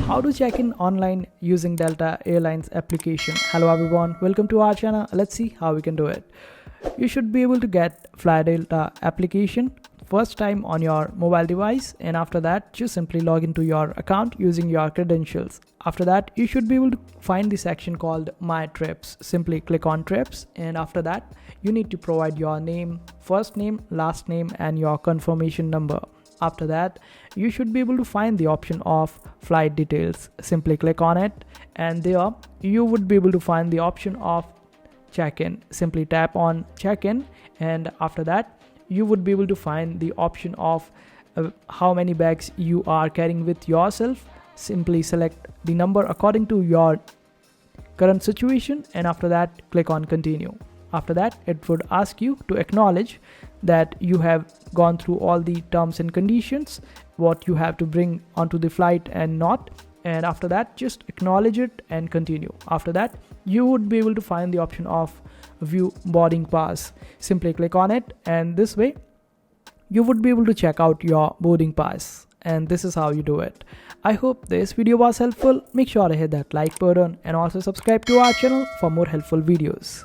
How to check in online using Delta Airlines application. Hello everyone, welcome to our channel. Let's see how we can do it. You should be able to get Fly Delta application first time on your mobile device, and after that just simply log into your account using your credentials. After that you should be able to find the section called My Trips. Simply click on Trips, and after that you need to provide your name, first name, last name and your confirmation number. After that you should be able to find the option of flight details. Simply click on it, and there you would be able to find the option of check-in. Simply tap on check-in, and after that you would be able to find the option of how many bags you are carrying with yourself. Simply select the number according to your current situation, and after that click on continue. After that it would ask you to acknowledge that you have gone through all the terms and conditions, what you have to bring onto the flight and not, and after that just acknowledge it and continue. After that you would be able to find the option of view boarding pass. Simply click on it, and this way you would be able to check out your boarding pass, and this is how you do it. I hope this video was helpful. Make sure to hit that like button and also subscribe to our channel for more helpful videos.